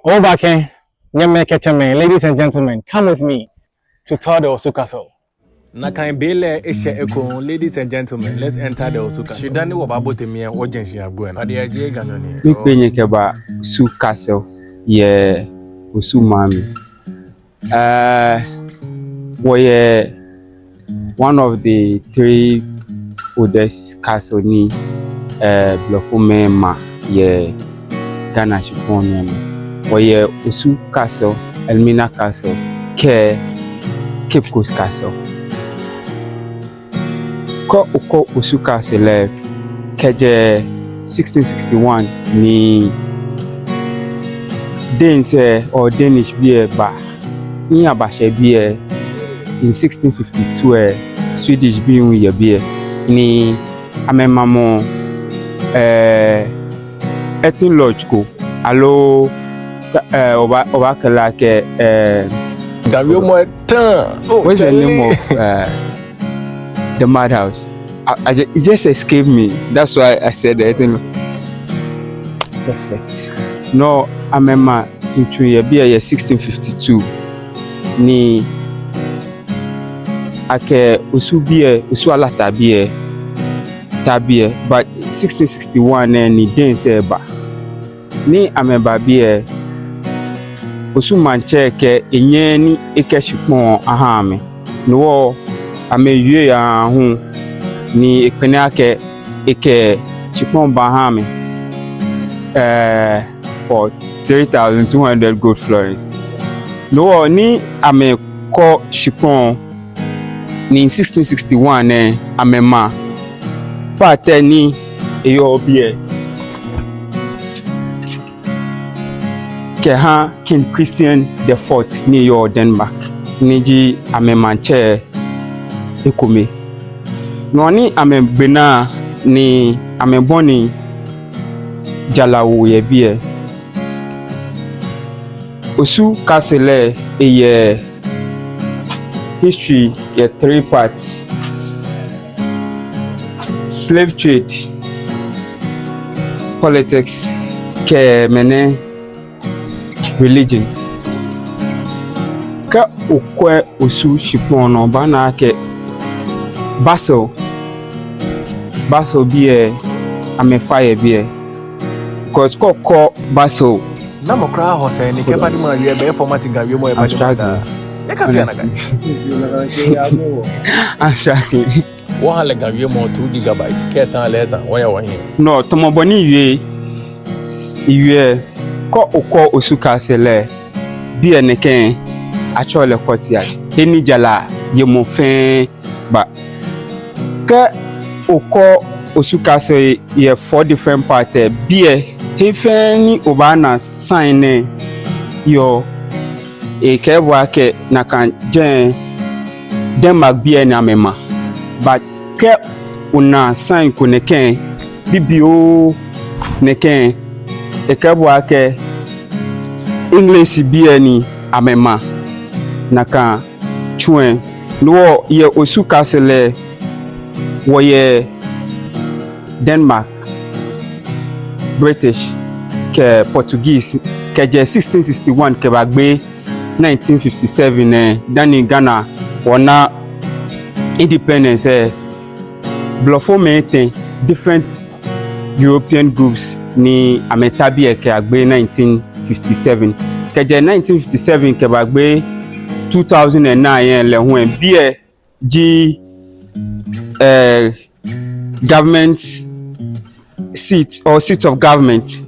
Obake, ladies and gentlemen, come with me to tour the Osu Castle. Nakan bele eshe eko, ladies and gentlemen, let's enter the Osu Castle. Shidani wababo temia ojenshi agwen. Adi aje ganoni. Mi penye keba Osu Castle ye Osu Mami. Woye one of the 3 oldest castle ni Blofume ma ye Ghana Shipon. Woye Osu Castle, Elmina Castle, ke Cape Coast Castle. Ko uko Osu Castle keje 1661 ni Danes or Danish be ba ni abashe be in 1652 Swedish being ye be ni amemamo Etin Lodge ko alo oba kala ke Gavio mo etan. What's the name of the madhouse? It just escaped me. That's why I said that. Perfect. No, I remember since you year 1652. Ni ake usu alata biye tabiye, but 1661 ni dense ba. Ni ameba biye usu manche ke enye ni eke shipon ahame. No ame yue ya hu ni ekene ake eke chipon bahame for 3,200 gold florins. No ni ame ko chipon ni 1661 amema pate ni eyo bie ke ha King Christian the 4th ni yo Denmark ni ji amema che ekome no ni amebena ni ameboni jalawo ye bie Osu Castle ye history ye 3 parts: slave trade, politics, ke mene religion. Ka ukwe Osu shipono bana ke Basel be ame fire be because ko Basel Na mokra ho se ni ke badi ma wie be format gavio mo e badi da. E ka fia na ga. Exactly. Wo hale gavio mo 2 gigabyte ke tan leta wo ya wo hin. No, tomo boni yue ko uko Osu Castle bi eneken achole courtyard eni jala ye mo fin ba ke uko Osu Castle ye 4 different parts bi Hefeni obana sign yo kebwa ke na kan jen Denmark bie na mema but ke una sign ko neken bibio neken kebwa ke English bie ni amema na kan chuen no ye Osu Castle wo ye Denmark, British, ke Portuguese, ke je 1661 ke bagbe 1957 dani Ghana wana independence blofo meten different European groups ni ametabi ke agbe 1957 ke je 1957 ke bagbe 2009 le hu bie ji government seat or seat of government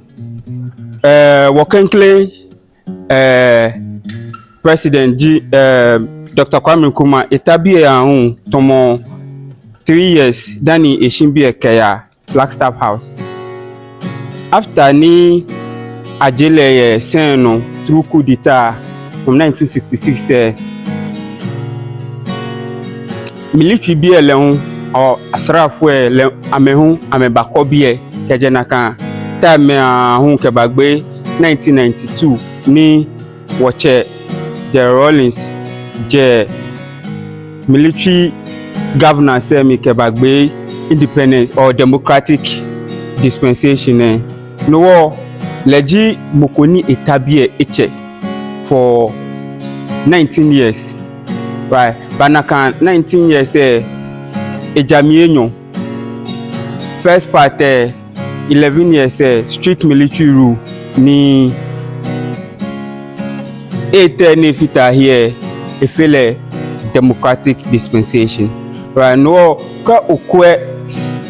Wakenkle President Dr. Kwame Nkrumah etabie ahun tomo 3 years dani eshimbi ekeya Flagstaff House after ni ajele seno through coup d'etat from 1966 military bi elehun or asrafo le amehun amebako bi keje naka time ahun ke bagbe 1992 ni woche the Rawlings je military governor semi ke bagbe independence or democratic dispensation no Leji mokoni etabie eche for 19 years. Right. Banaka 19 years ejamienyo. First part 11 years street military rule ni 8 ne fita here efele democratic dispensation. Right. No ka okwe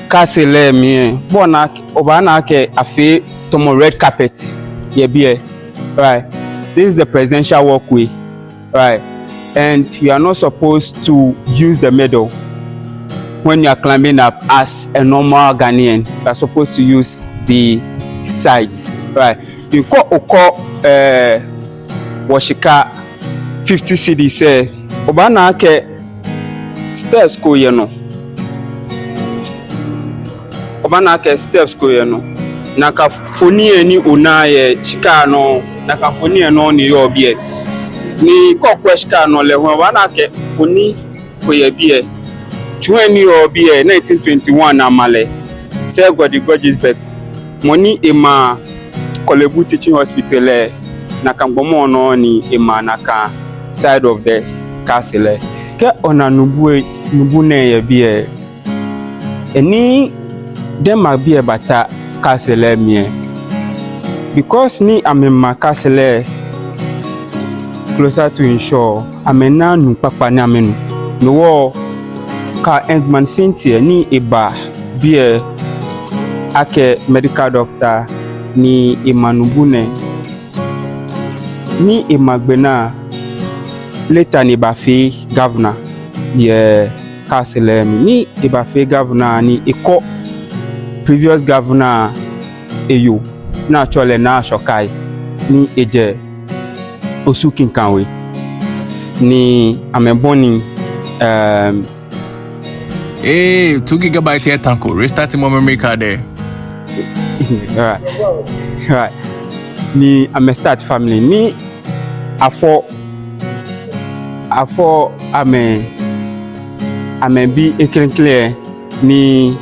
castle mi bona obana ke afi tomo red carpet here. Right. This is the presidential walkway. Right. And you are not supposed to use the medal when you are climbing up as a normal Ghanaian. You are supposed to use the sides. Right. You call washika 50 cedis obana ke steps ko yeno. Obana ke steps ko yeno. Naka foni eni unaye chika no naka foni eno ni yobie. Ni kokweshka no le ho wana ke foni ko ye bie 20 obie 1921 amale say God Gorgeous back money ema Kolebu teaching hospital na kangbomo no ni ema naka side of the castle ke ona nubu ne ye bie eni dem ma bie bata castle mie because ni amema castle closer to ensure amena nu papa ni amenu no wo ka Engman Cynthia ni eba bie ake medical doctor ni emanubune ni emagbena later ni bafi governor ye castle ni ebafi governor ni eko previous governor eyo na chole na shokai ni eje Osu Kinkanwe ni ameboni 2 GB here tanko restart my memory card there. Right. Ni start family ni afo ame bi clear ni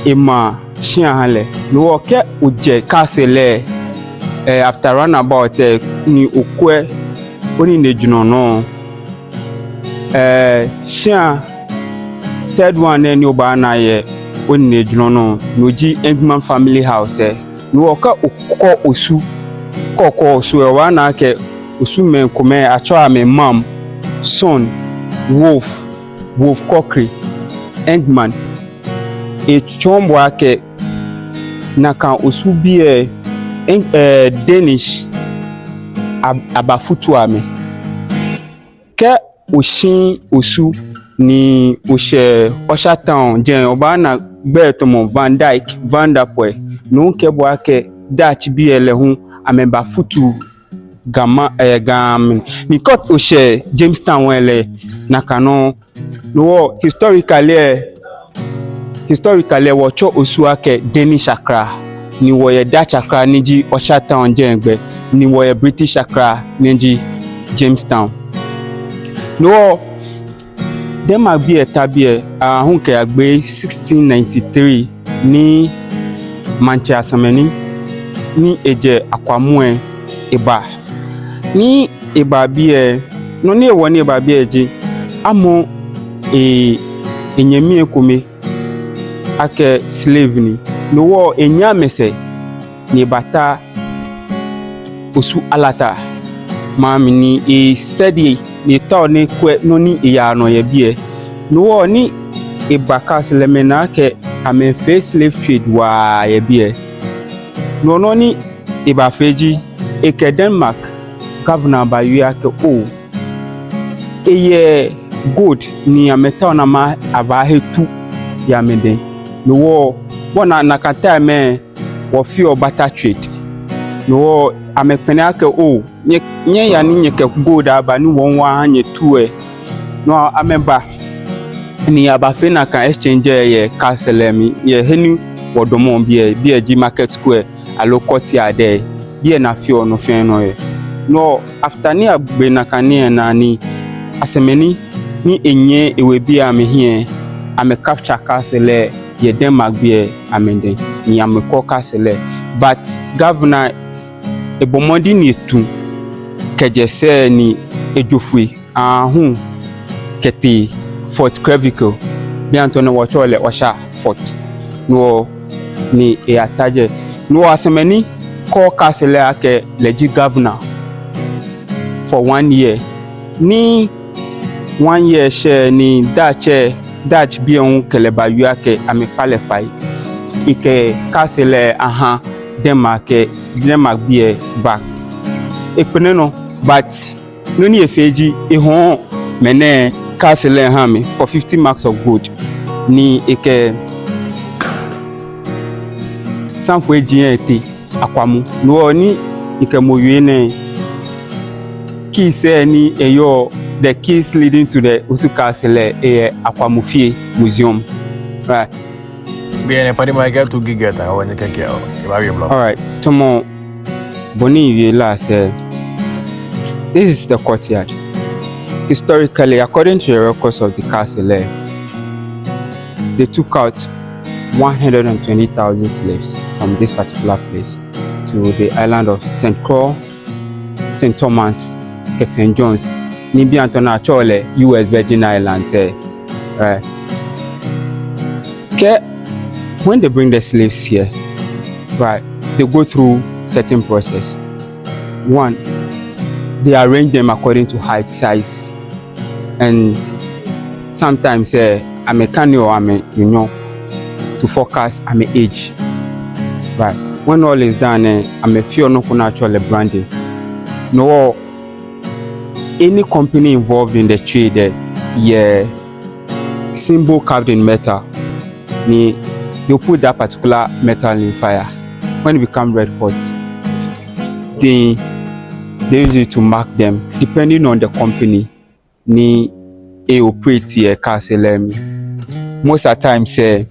ema shianle no ke uje castle after run about ni okwe oni nejuno no shian third one ni oba na ye oni nejuno no noji Engman family house no ka okko osu kokko osu e wa na ke osu men kome acho ame mam son wolf cockery Engman e chombo ake na kan osu bi Danish abafutu ame ke oshin osu ni oshe Oshatown jen oba na gbe tomo Van Dyke Van der Poel no ke bo ake Dutch bi ele hu ame bafutu gam ni kot oshe Jamestown wele na kano no historically wo cho osu ake Danish Accra ni woye Dutch Accra niji Oshatown jengbe ni woye British Accra niji Jamestown no dem agbe tabie ahunke agbe 1693 ni Manchester Asameni ni eje akwamue eba ni eba bie no ni ewo ni eba bie eje amo enyemi ekome ake slave ni no wo enyamese ni bata osu alata mami ni steady ni to ni kwe no ni iya no ye bie no wo ni ibaka selemena ke ame face slave trade wa ye bie no ni ibafeji eke Denmark governor ba yu ake o eye good ni ameta na ma abahetu ya meden no wo bona nakata me wo fi obata trade no amepene ake o nye ya ni nye ke good aba ni won wa anye tuwe no ameba ni abafe na kan exchange ye castle mi ye henu wodomo bie ji market square alokoti ade bie na fi ono fe no ye no after ni agbe na kan na ni asemeni ni enye ewe bia me hie ame capture castle ye Denmark bie amende ni amekɔ castle but governor ebomodi ni etu kejese ni edwofui ahu kete Fort Crevico bi antone wo chole osha fort no ni ataje no asemani call castle ake legit governor for 1 year ni 1 year share ni Dutch bi on keleba yuake ame qualify ike castle aha Denmark bi back ekpene no but no ni efeji ehon mene castle ha me for 50 marks of gold ni ike sanfo ejin ete akwamu no ni ike moyue ne key say ni eyo the keys leading to the Osu Castle Akwamufie Museum. Right. Bien, pari my girl to gigeta o nyeke ke o. All right. Tomo boni we last this is the courtyard. Historically, according to the records of the castle, they took out 120,000 slaves from this particular place to the island of St. Croix, St. Thomas, St. John's, Nibi Antona Chole, US Virgin Islands. Right. Okay. When they bring the slaves here, right, they go through certain process. One, they arrange them according to height, size, and sometimes I'm a canny or to forecast I'm age. Right. When all is done, I'm a few no actually branding. No, any company involved in the trade, symbol carved in metal, they'll put that particular metal in fire. When it becomes red hot, they use it to mark them depending on the company ni operate castle. Most of the time say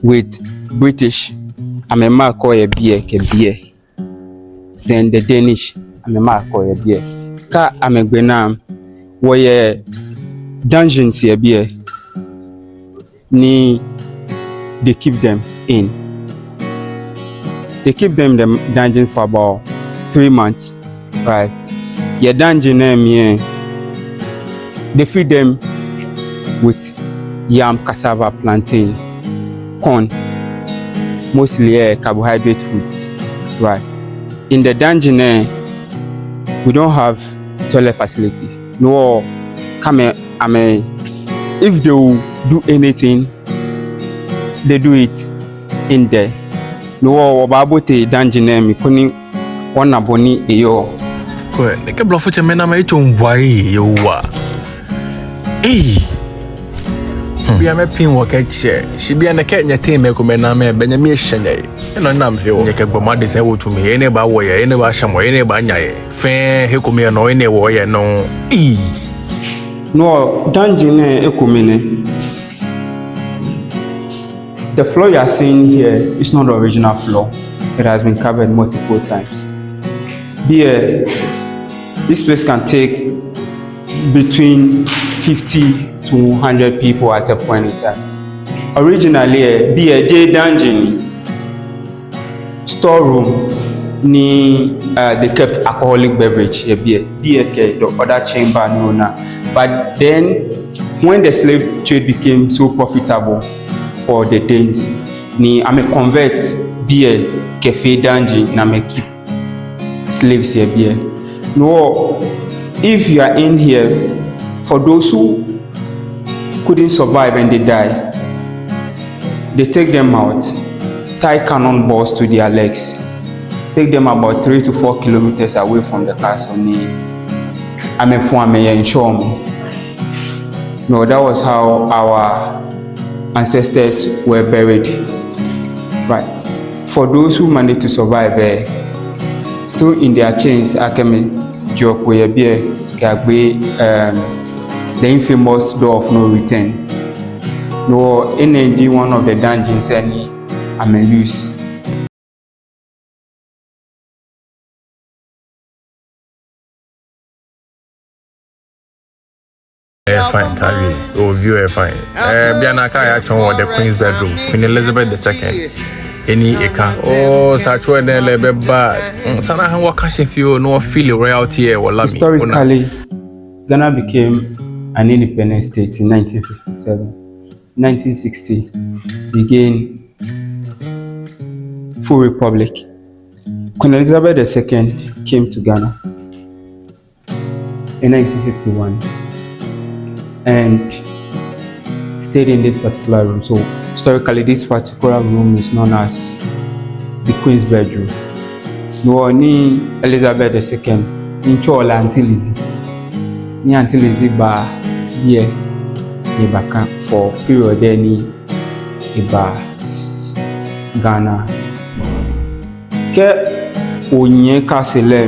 with British I'm a mark or a beer then the Danish I'm a mark or a beer ka I'm a gbenam where dungeons here beer ni they keep them in. They keep them in the dungeon for about 3 months, right? Your dungeon name, they feed them with yam, cassava, plantain, corn, mostly carbohydrate foods, right? In the dungeon, we don't have toilet facilities. No, if they will do anything, they do it in there. No, about the dungeon name, kuni wana boni eyo. Kwe, neke bluffo chemena ma ichongwai yowa. Bia me pin wo keche. Shi bia na ke nyate me ko mena me benya me hyenye. Eno nam fe wo. Nyeke gboma de se wo tumi. Ene ba wo ye, ene ba hyamo, ene ba nyaye. Fe he ko me no ene wo ye no. No, dungeon ekomene. The floor you are seeing here is not the original floor. It has been covered multiple times. This place can take between 50 to 100 people at a point in time. Originally, J dungeon storeroom, they kept alcoholic beverage here. The other chamber, but then when the slave trade became so profitable for the Danes, I'm a convert beer cafe dungeon and I'm keep slaves here beer. No, if you are in here, for those who couldn't survive and they die, they take them out, tie cannonballs to their legs, take them about 3 to 4 kilometers away from the castle. I'm a farmer in Shom. No, that was how our ancestors were buried. Right. For those who managed to survive, still in their chains, Akemi Jokwe Gagbe, the infamous door of no return. No energy, one of the dungeons, any I'm a use. Fine, carry. Oh, view fine. Bianaka, I the Queen's bedroom, Queen Elizabeth II. any eka oh such when lebe bad sana han waka shefio no feel royalty here wala me historically Ghana became an independent state in 1957. 1960 began full republic. Queen Elizabeth II came to Ghana in 1961 and stayed in this particular room. So historically, this particular room is known as the Queen's bedroom. No ni Elizabeth II in Chola until Lizzie. Ni until Lizzie ba here ni baka for period ni iba Ghana. Ke Osu Castle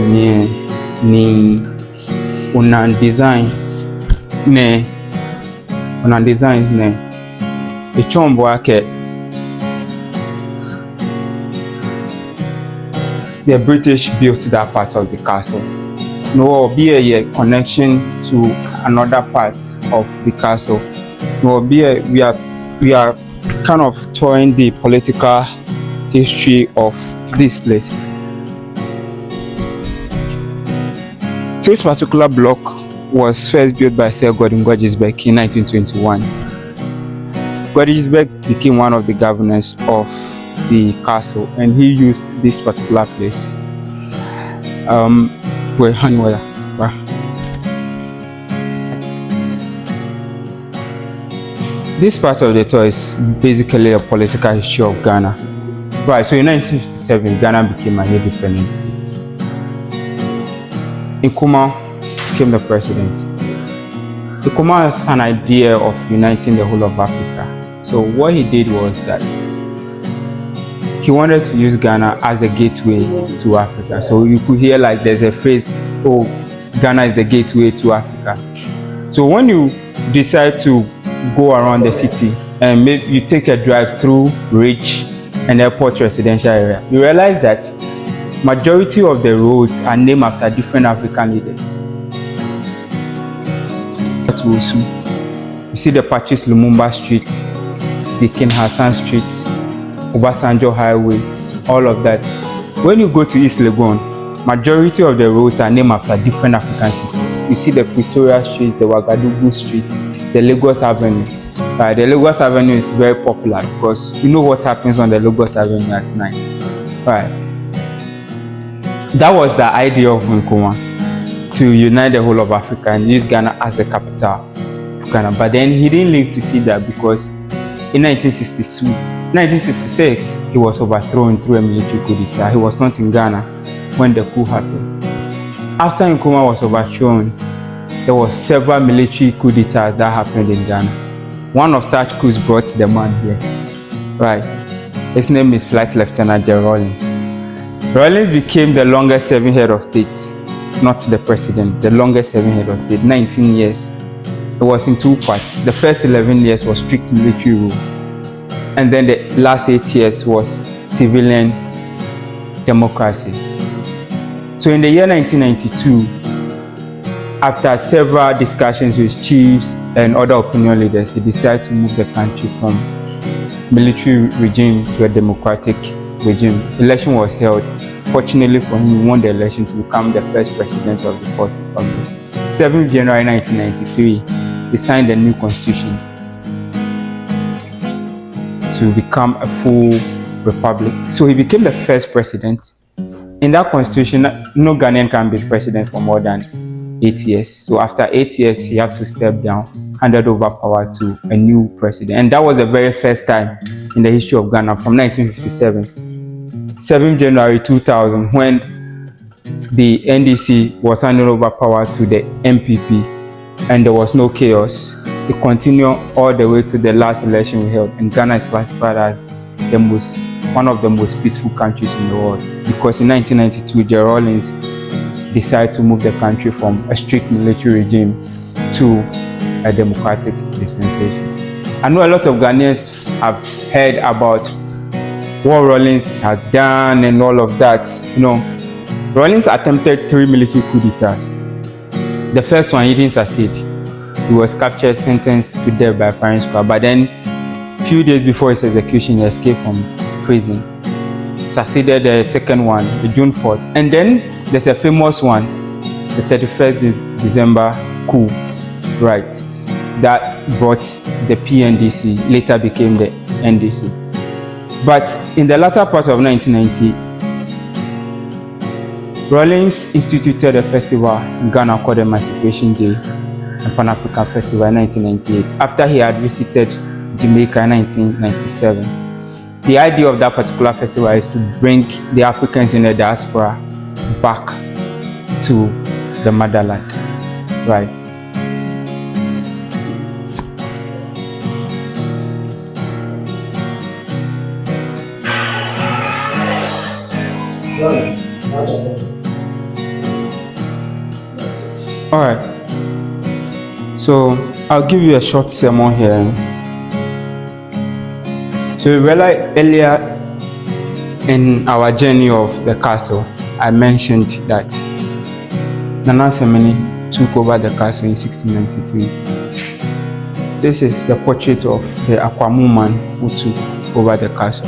ni unan designs ne echombo ake the British built that part of the castle. No be a connection to another part of the castle. No be we are kind of touring the political history of this place. This particular block was first built by Sir Gordon Gordisbeck in 1921. Gordisbeck became one of the governors of the castle, and he used this particular place. This part of the tour is basically a political history of Ghana. Right, so in 1957, Ghana became an independent state. Nkrumah became the president. Nkrumah has an idea of uniting the whole of Africa. So what he did was that he wanted to use Ghana as a gateway to Africa. So you could hear like there's a phrase, oh, Ghana is the gateway to Africa. So when you decide to go around the city and maybe you take a drive through Rich and Airport residential area, you realize that majority of the roads are named after different African leaders. To Osu, you see the Patrice Lumumba Street, the King Hassan Street, Obasanjo Highway, all of that. When you go to East Legon, majority of the roads are named after different African cities. You see the Pretoria Street, the Ouagadougou Street, the Lagos Avenue. The Lagos Avenue is very popular because you know what happens on the Lagos Avenue at night. Right. That was the idea of Nkrumah, to unite the whole of Africa and use Ghana as the capital of Ghana. But then he didn't live to see that because in 1966, he was overthrown through a military coup d'etat. He was not in Ghana when the coup happened. After Nkrumah was overthrown, there were several military coup d'etats that happened in Ghana. One of such coups brought the man here. Right. His name is Flight Lieutenant General Rawlings. Rawlings became the longest serving head of state, not the president, the longest serving head of state, 19 years. It was in two parts. The first 11 years was strict military rule, and then the last 8 years was civilian democracy. So in the year 1992, after several discussions with chiefs and other opinion leaders, he decided to move the country from military regime to a democratic regime. Election was held. Fortunately for him, he won the election to become the first president of the Fourth Republic. 7th January 1993, he signed a new constitution to become a full republic. So he became the first president. In that constitution, no Ghanaian can be president for more than 8 years. So after 8 years, he had to step down, handed over power to a new president. And that was the very first time in the history of Ghana from 1957. 7th January 2000, when the NDC was handing over power to the MPP and there was no chaos. It continued all the way to the last election we held, and Ghana is classified as one of the most peaceful countries in the world, because in 1992, General Rawlings decided to move the country from a strict military regime to a democratic dispensation. I know a lot of Ghanaians have heard about what Rawlings had done and all of that. You know, Rawlings attempted 3 military coup d'etats. The first one, he didn't succeed. He was captured, sentenced to death by firing squad. But then, a few days before his execution, he escaped from prison succeeded the second one, the June 4th. And then there's a famous one, the 31st December coup, right? That brought the PNDC, later became the NDC. But in the latter part of 1990, Rawlings instituted a festival in Ghana called the Emancipation Day and Pan-African Festival in 1998, after he had visited Jamaica in 1997. The idea of that particular festival is to bring the Africans in the diaspora back to the motherland, right? All right. So I'll give you a short sermon here. So we realized earlier in our journey of the castle, I mentioned that Nana Semeni took over the castle in 1693. This is the portrait of the Akwamu man who took over the castle.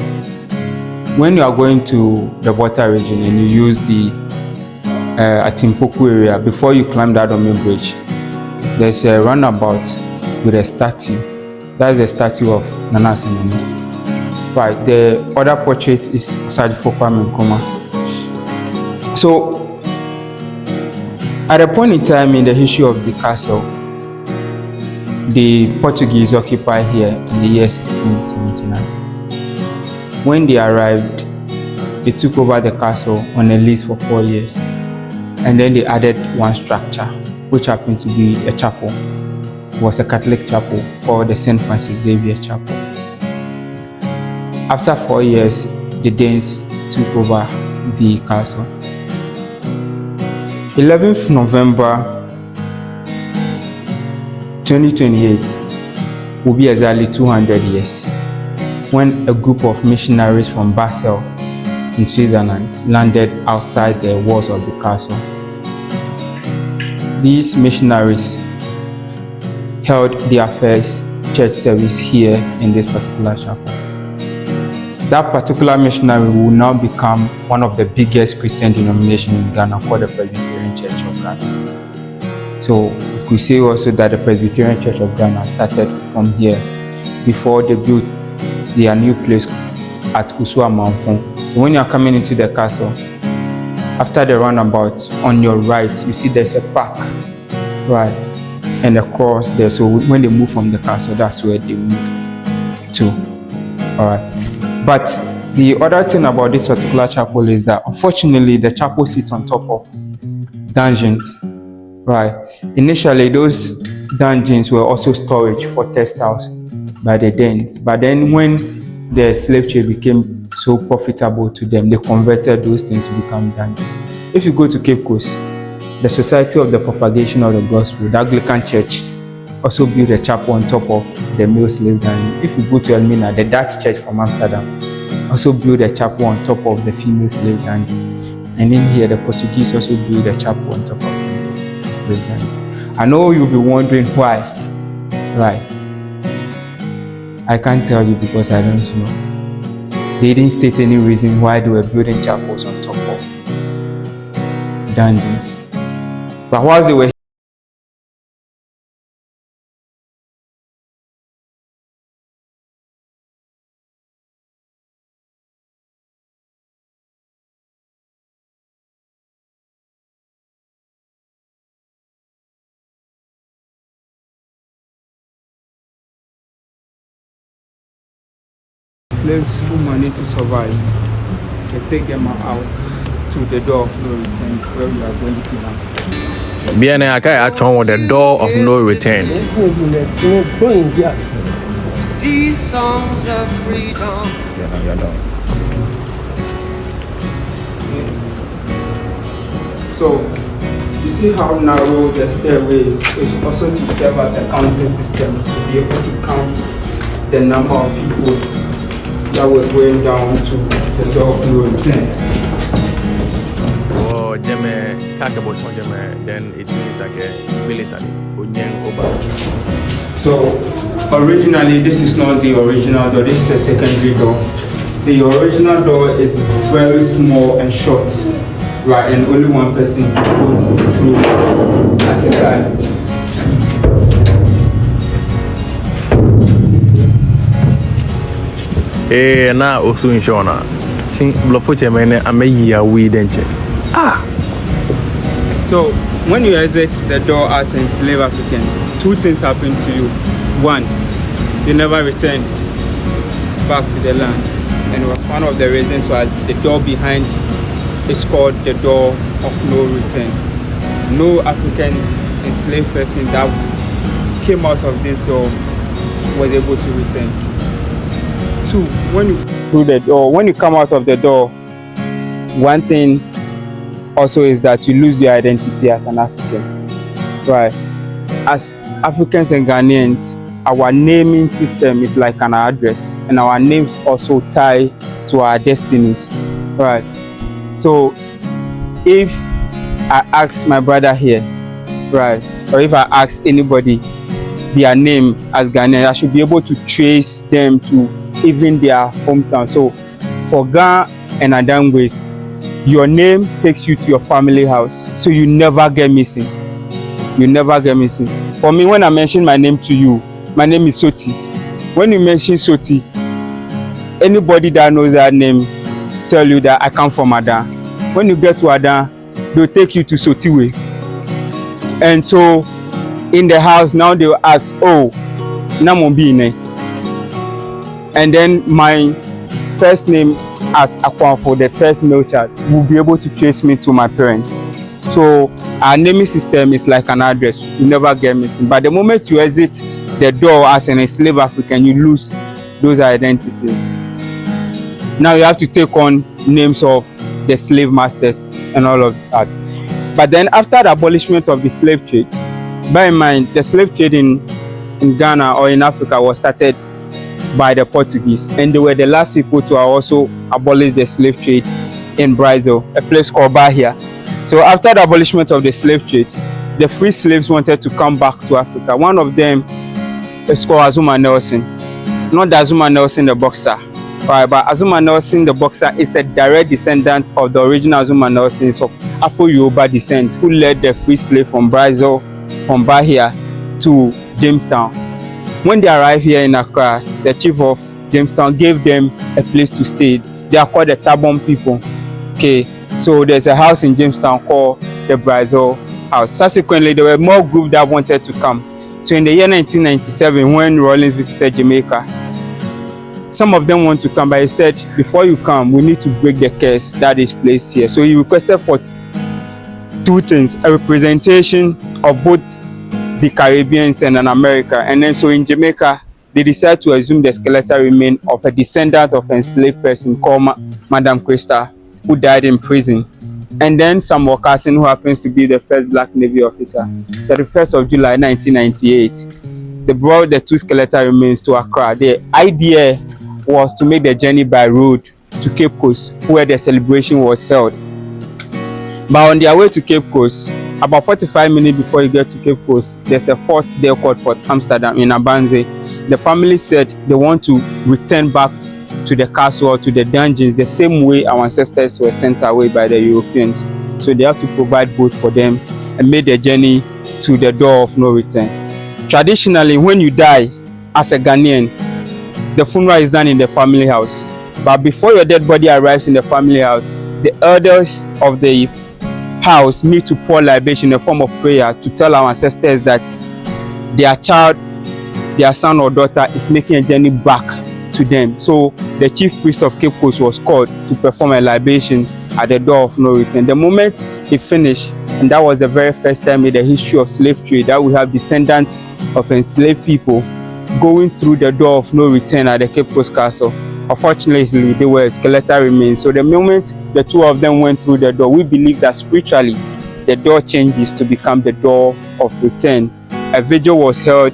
When you are going to the water region and you use the Atimpoku area, before you climb that Ome Bridge, there's a roundabout with a statue. That's the statue of Nana Semeni. Right, the other portrait is Osadifo Kwame Nkrumah. So, at a point in time in the history of the castle, the Portuguese occupied here in the year 1679. When they arrived, they took over the castle on a lease for 4 years. And then they added one structure, which happened to be a chapel. It was a Catholic chapel called the St. Francis Xavier Chapel. After 4 years, the Danes took over the castle. 11th November 2028 will be exactly 200 years when a group of missionaries from Basel in Switzerland landed outside the walls of the castle. These missionaries held their first church service here in this particular chapel. That particular missionary will now become one of the biggest Christian denominations in Ghana, called the Presbyterian Church of Ghana. So we could say also that the Presbyterian Church of Ghana started from here before they built their new place at Osu Castle. So when you are coming into the castle, after the roundabout, on your right, you see there's a park, right, and a cross there. So when they move from the castle, that's where they moved to. All right. But the other thing about this particular chapel is that, unfortunately, the chapel sits on top of dungeons, right? Initially, those dungeons were also storage for textiles by the Danes. But then when the slave trade became so profitable to them, they converted those things to become dungeons. If you go to Cape Coast, the Society of the Propagation of the Gospel, the Anglican Church, also built a chapel on top of the male slave dungeon. If you go to Elmina, the Dutch church from Amsterdam also built a chapel on top of the female slave dungeon. And in here, the Portuguese also built a chapel on top of the slave dungeon. I know you'll be wondering why, right? I can't tell you because I don't know. They didn't state any reason why they were building chapels on top of dungeons. But whilst they were slaves who managed to survive, they take them out to the door of no return, where we are going to now. BNA Akai Achon with the door of no return. These songs of freedom. So, you see how narrow the stairway is also to serve as a counting system, to be able to count the number of people that were going down to the door of no return. Oh, Jeme, Kakabot Jeme, then it means like a military. So, originally, this is not the original door, this is a secondary door The original door is very small and short, right, and only one person can go through at a time. Na Osu inshona. Shin blofo chemene ameyi awi denche. So when you exit the door as an enslaved African, two things happen to you. One, you never return back to the land, and it was one of the reasons why the door behind is called the door of no return. No African enslaved person that came out of this door was able to return. Two, when you through the door, when you come out of the door, one thing also is that you lose your identity as an African, right? As Africans and Ghanaians, our naming system is like an address, and our names also tie to our destinies, right? So if I ask my brother here, right, or if I ask anybody their name as Ghanaian, I should be able to trace them to even their hometown. So for Ghana and Adangwes, your name takes you to your family house, so you never get missing. You never get missing. For me, when I mention my name to you, my name is Soti. When you mention Soti, anybody that knows that name tell you that I come from Adan. When you get to Adan, they'll take you to Sotiwe. And so in the house now they will ask, oh, Namombine. And then my first name as Akwan for the first male child will be able to trace me to my parents. So our naming system is like an address. You never get missing. But the moment you exit the door as an enslaved African, you lose those identities. Now you have to take on names of the slave masters and all of that. But then after the abolishment of the slave trade, bear in mind the slave trade in Ghana or in Africa was started by the Portuguese, and they were the last people to also abolish the slave trade in Brazil, a place called Bahia. So after the abolishment of the slave trade, the free slaves wanted to come back to Africa. One of them is called Azuma Nelson. Not the Azuma Nelson the boxer, right, but Azuma Nelson the boxer is a direct descendant of the original Azuma Nelsons of Afro-Yoruba descent, who led the free slave from Brazil, from Bahia to Jamestown. When they arrived here in Accra, the chief of Jamestown gave them a place to stay. They are called the Tabon people. Okay, so there's a house in Jamestown called the Brazil House. Subsequently, there were more groups that wanted to come. So in the year 1997, when Rollins visited Jamaica, some of them want to come, but he said, before you come, we need to break the curse that is placed here. So he requested for two things: a representation of both the Caribbeans and in America. And then so in Jamaica, they decided to assume the skeletal remain of a descendant of an enslaved person called Madam Christa, who died in prison. And then Sam Wakasin, who happens to be the first black Navy officer. 31st of July 1998, they brought the two skeletal remains to Accra. The idea was to make the journey by road to Cape Coast, where the celebration was held. But on their way to Cape Coast, about 45 minutes before you get to Cape Coast, there's a fort there called Fort Amsterdam in Abanze. The family said they want to return back to the castle or to the dungeons the same way our ancestors were sent away by the Europeans. So they have to provide both for them and made the journey to the door of no return. Traditionally, when you die as a Ghanaian, the funeral is done in the family house. But before your dead body arrives in the family house, the elders of the house need to pour libation in the form of prayer to tell our ancestors that their child, their son or daughter is making a journey back to them. So the chief priest of Cape Coast was called to perform a libation at the door of no return. The moment he finished, and that was the very first time in the history of slave trade that we have descendants of enslaved people going through the door of no return at the Cape Coast Castle. Unfortunately, they were skeletal remains. So the moment the two of them went through the door, we believe that spiritually the door changes to become the door of return. A vigil was held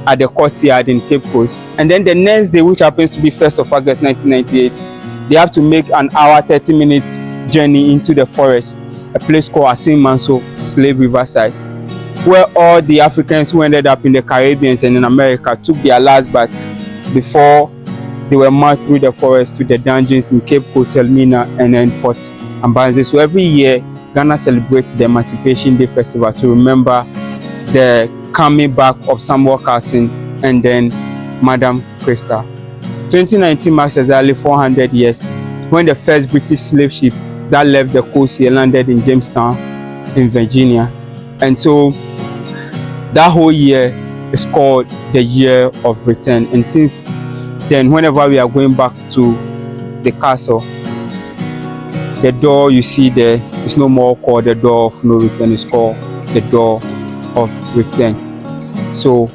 at the courtyard in Cape Coast. And then the next day, which happens to be 1st of August 1998, they have to make an hour, 30-minute journey into the forest, a place called Asin Manso, Slave Riverside, where all the Africans who ended up in the Caribbean and in America took their last bath before they were marched through the forest to the dungeons in Cape Coselmina and then Fort Ambanze. So every year, Ghana celebrates the Emancipation Day Festival to remember the coming back of Samuel Carson and then Madam Christa. 2019 marks exactly 400 years when the first British slave ship that left the coast here landed in Jamestown in Virginia. And so that whole year is called the Year of Return. And since then, whenever we are going back to the castle, the door you see there is no more called the Door of No Return, it's called the Door of Return. So